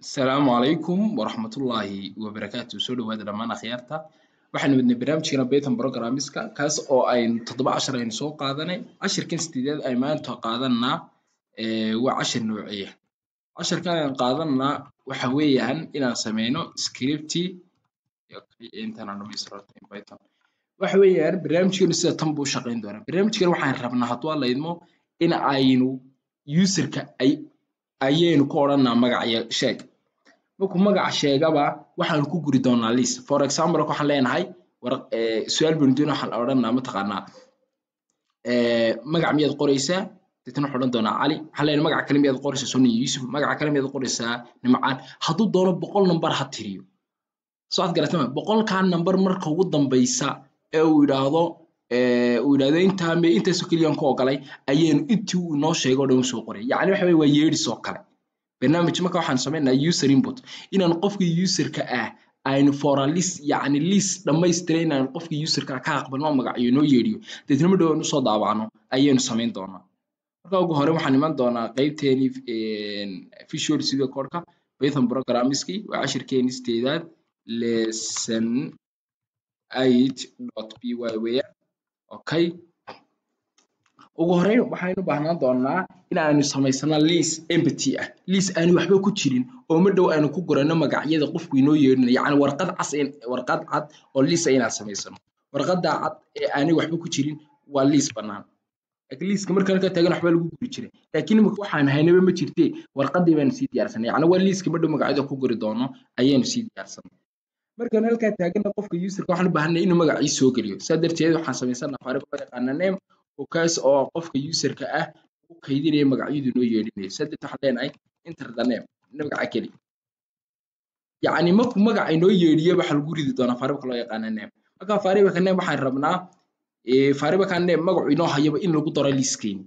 السلام عليكم ورحمة الله وبركاته soo dhawaada dhammaan akhyaarta waxaan wadnay barnaamijkeena Python programmingska kaas oo aynu 17 aynu soo qaadanay cashirkan sideed ay maanta qaadanaa waa cashir noociyay casharkan aan qaadanaa waxa weeyaan inaan sameeyno script intaan aan dhamaystirno Python waxa weeyaan barnaamijkeenu sida tan buu shaqeyn doonaa barnaamijkan waxaan rabnaa haddii la idmo in aynu userka ayaynu ku oranaa magaca sheeg markuu magaca sheegaba waxaan ku guri doonaa list for example waxaan leenahay su'aal baan doonaa waxaan oranaa mataqaanaa magac miyaad qoraysaa dadna waxaan oran doonaa cali waxaan leenahay magac kale miyaad qoraysaa Sony Yusuf magac kale miyaad qoraysaa nimcaan hadduu doono 100 number ha tiriyo soo aad garatama 100 ka number marka ugu dambaysa ee uu yiraahdo intaas oo kaliya ku ogalay ayaynu intii uu noo sheego dhan soo qoray yacni waxa way yeedhis oo kale barnaamij marka waxaan sameynaa user input inaan qofkii userka aynu for a list yacni list dhamaystiray inaan qofkii userka ka aqbalno magaciyo noo yeedhiyo dadna ma dhawaano soo daabacno ayaynu sameyn doonaa marka ugu hore waxaan iman doonaa qaybteeni Visual Studio Code-ka Python programmingski waa cashirkeeni sideedaad lesson 8.py weeyaan okay ugu horeyn waxaynu baahnaan doonaa in aynu samaysano list empty list aan waxba ku jirin oo ma dhow aynu ku qorano magacyada qofku inoo yeedhinayo yacni warqad cad oo list ayna samaysano warqada cad ee aan waxba ku jirin waa list banaan list marka ka taagan waxba lagu guri jiray laakiin marka waxaan haynaba ma jirtee warqadii baan sii diyaarsanay yacni waa list ma dhow magacyada ku guri doono ayaynu sii diyaarsanay marka halka taagan qofka userka waxaan u baahanay inuu magaciisa soo geliyo sadarteed waxaan samaysanaa variable loo yaqaan name oo kaas oo qofka userka uu kaydinayo magacyadu noo yeedhinayo sadarteed waxaan leenahay enter the name magaca kali yacni markuu magaca inoo yeedhiyo waxa lagu ridi doonaa variable loo yaqaan name marka variable name waxaan rabnaa variable name magacu inoo hayaba in lagu daro listkeen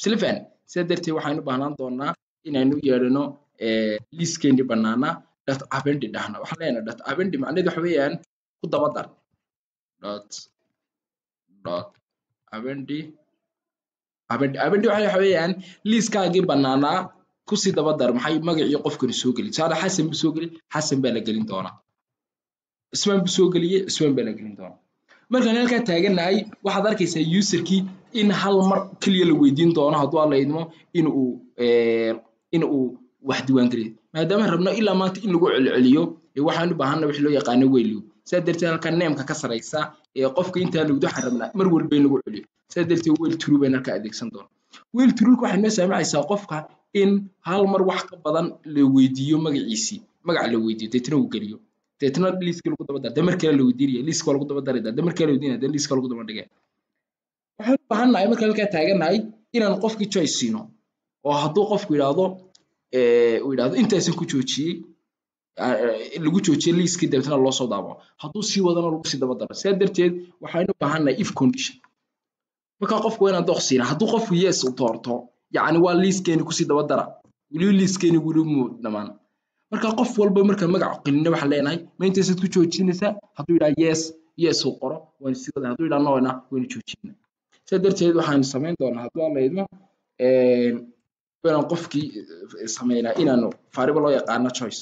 silfan sadarteed waxaan u baahnaan doonaa inaynu yeedhino listkeen banaana dot append dhahna waxaan leenahay dot append macnaheedu waxa weeyaan ku daba dar dot append waxa weeyaan listkaaga banaana ku si daba dar maxay magaciyo qofkan soo gali saada xasan soo gali xasan baa la gelin doonaa ismaan soo galiye ismaan baa la gelin doonaa markaan halka taaganahay waxaad arkaysaa userkii in hal mar kaliya la weydiin doono haddii la idmo in uu wax diiwaan geliyo maadaama rabno ilaa maanta in lagu celceliyo waxaan u baahanaa wixii loo yaqaan weyliyo sadarteed halka name-ka ka sareysa qofka inta lagu waxaan rabnaa mar walba in lagu celiyo sadarteed weyl true baan halka adeegsan doonaa weyl true waxay noo saamicaysaa qofka in hal mar wax ka badan la weydiiyo magaciisi magac la weydiiyo dadna uu geliyo dadna list-ka lagu daba daray markii la weydiiyo list-ka lagu daba daray markii la weydiiyo list-ka lagu daba dhigay waxaan u baahanahay marka halka taaganahay inaan qofkii choice siino oo hadduu qofku yiraahdo intaas ku joojiyay lagu joojiyay list-kii dadna loo soo daabaco hadduu si wadana lagu si daba daro sadarteed waxaynu u baahanahay if condition marka qofku waa inaan doqsiina hadduu qofku yes u doorto yacni waa list-keeni ku si daba dara wali list-keeni wali mu dhamaan marka qof walba marka magac qilina waxa leenahay ma intaas ku joojinaysa hadduu yiraahdo yes uu qoro waan si wada hadduu yiraahdo no waan joojinaa sadarteed waxaan sameyn doonaa haddii la idmo baan qofkii sameeyna inaanu variable loo yaqaan choice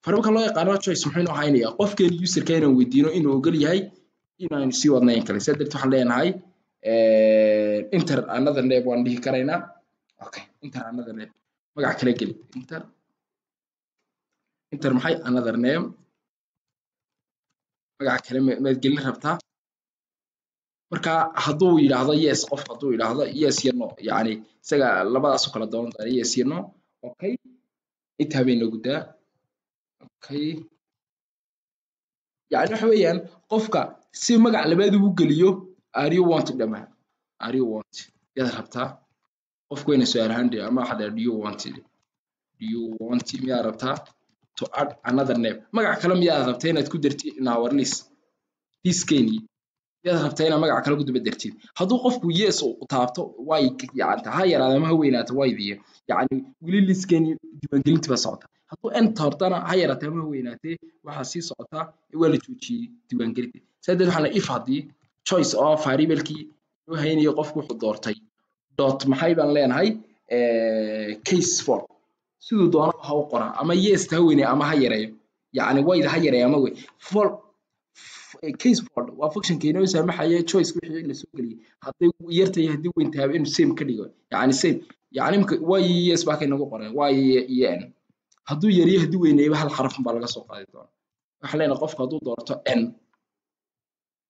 variable loo yaqaan choice muxuu ahaynaya qofkeen userka inaan weydiino inuu ogol yahay inaan si wadnayn kale sadarteed waxaan leenahay enter another name waan dhihi karaynaa okay enter another name magac kale geli enter maxay another name magac kale ma gelin rabtaa marka hadduu yiraahdo yes qof hadduu yiraahdo yes iyo no yacni isaga labadaas kala doon doona yes iyo no okay inta habeen ugu daa okay yacni waxa weeyaan qofka si magac labaad uu geliyo are you want yaad rabtaa qofku inuu su'aalahan dhigo ama waxa do you want miyaa rabtaa to add another name magac kale miyaa rabtaa inaad ku dartid in our list-keeni yaad rabtaa inaad magac kale ku daba dartid hadduu qofku yes uu taabto way yacni ha yaraado ama ha weynaato way diyo yacni wili list-keeni diiwaangelinta ba socota hadduu enter tana ha yaraato ama ha weynaatee waxa sii socota waa la joojiyay diiwaangelinta sadeed waxaan if haddii choice of variable-kii uu haynayo qofku wuxuu doortay dot maxay baan leenahay case for sidoo doona ha u qoraa ama yes ta weynay ama ha yareeyo yani wayda ha yareeyo ama way for case fold waa function keenoo saamaxaya choice wixii la soo galiyay haday yartay hadii weyn tahay inuu same ka dhigo yani same yani imka way yes baa ka nagu qoran way n haduu yariyo hadii weynayba hal xaraf baa laga soo qaadi doona waxa leena qofka haduu doorto n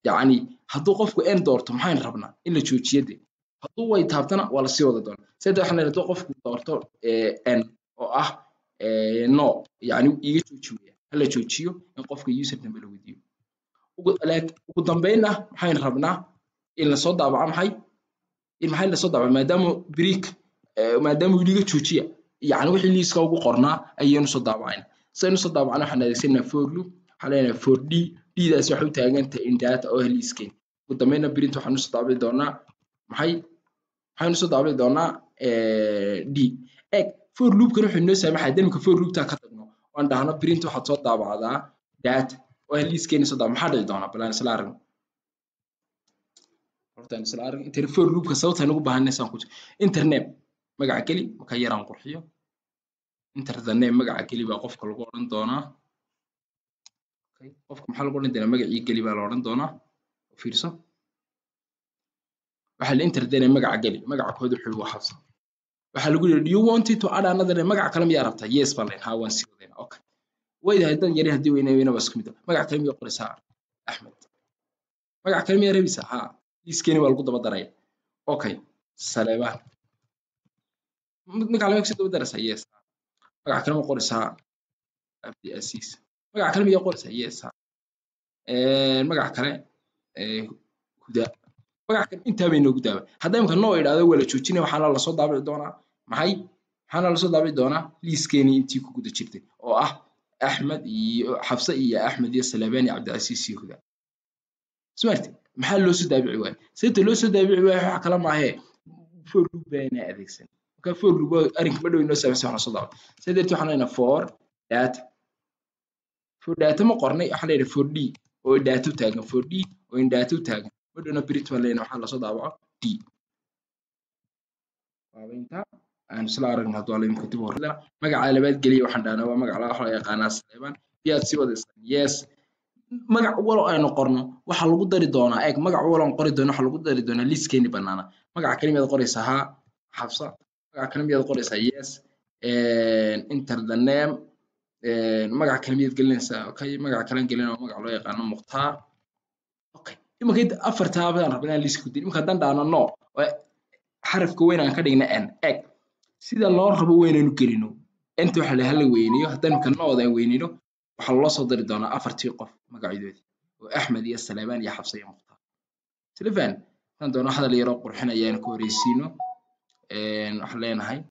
yani haduu qofku n doorto maxaan rabnaa in la joojiyade haduu way taabtana waa la sii wada doona sida waxa leena haduu qofku doorto n oo ah no yani iga joojiyo hala joojiyo in qofka username la weydiiyo ugu dambeynna maxaan rabnaa in la soo daabaco maxay la soo daabaco maadaama break maadaama wiliga joojiya yani wixii liiska ugu qornaa ayaynu soo daabacayna saynu soo daabacana waxaan adeegsanaa for loop waxaan leenahay for d daas waxay u taagan tahay in data oo liiskeen ugu dambeynna print waxaan soo daabaci doonaa waxaan soo daabaci doonaa d for loop kan wuxuu noo saamaxay dadka for loop ta ka tagno waan dhahno print waxaad soo daabacdaa data oo liiskeen soo daabac maxaa dhici doona balan isla aragno horta isla arag inta for loop ka sababta nagu baahanaysan ku internet magaca kali marka yaraan qurxiyo internet magaca kali baa qofka lagu oran doonaa qofka maxaa lagu oran doonaa magacii kali baa la oran doonaa fiirso waxa la internet magaca kali magaca kooda wuxuu wax xabsan waxa lagu yiri do you want to add another magaca kale miyaa rabtaa yes baa leen ha waan sii wadayna okay wayda hadan yari hadii weynayna bas ku mid magaca kale miyaa qoraysaa Axmed magaca kale miyaa rabisa ha liiskeeni waa lagu daba daray okay Saleebaan magaca kale sidoo darasa yes magaca kale ma qoraysaa Abdi Asiis magaca kale miyaa qoraysaa yes magaca kale Huda magaca kale inta bay noogu daaba haddii imka noo idhaado wala joojinay waxaan la soo daabici doonaa waxaan la soo daabici doonaa liiskeeni intii ku guda jirtay oo ah Axmed iyo Xafsa iyo Axmed iyo Saleebaan iyo Abdi Asiis iyo Huda smart maxaa loo soo daabici waay sababta loo soo daabici waay waxa kala ma ahe for loop bayna adeegsan marka for loop arrinka ma dhaweyno saameysan waxa soo daabici sidoo waxaan leenahay for data ma qornay waxa leeyahay for d oo data taagan for d oo in data taagan ma dhaweyno print wala leeyahay waxa la soo daabaco d waaweynta aan isla aragno hadoo la imka dib u horreeyna magaca labaad galiya waxaan dhahnaa waa magaca waxa la yaqaanaa Saleebaan biyaad si wadaysan yes magac walo aynu qorno waxa lagu dari doonaa magac walo aan qori doono waxa lagu dari doonaa liiskeeni banaana magaca kalimaad qoraysaa ha Xafsa magaca kalimaad qoraysaa yes enter the name magaca kalimaad gelinaysaa okay magaca kale gelinaa magac loo yaqaan Muqtaar okay imika afarta baan rabnaa liiska ku dir imika hadan dhaano no xarafka weyn aan ka dhigna n sida loo rabo weynaynu gelino inta waxa la hal weyniyo hadan ka nooda weynino waxa loo soo dari doonaa afartii qof magacadoodii oo Axmed iyo Saleebaan iyo Xafsa iyo Muqtaar Saleebaan tan doona hadal yar oo qurxinayaan ku horeysiino waxa leenahay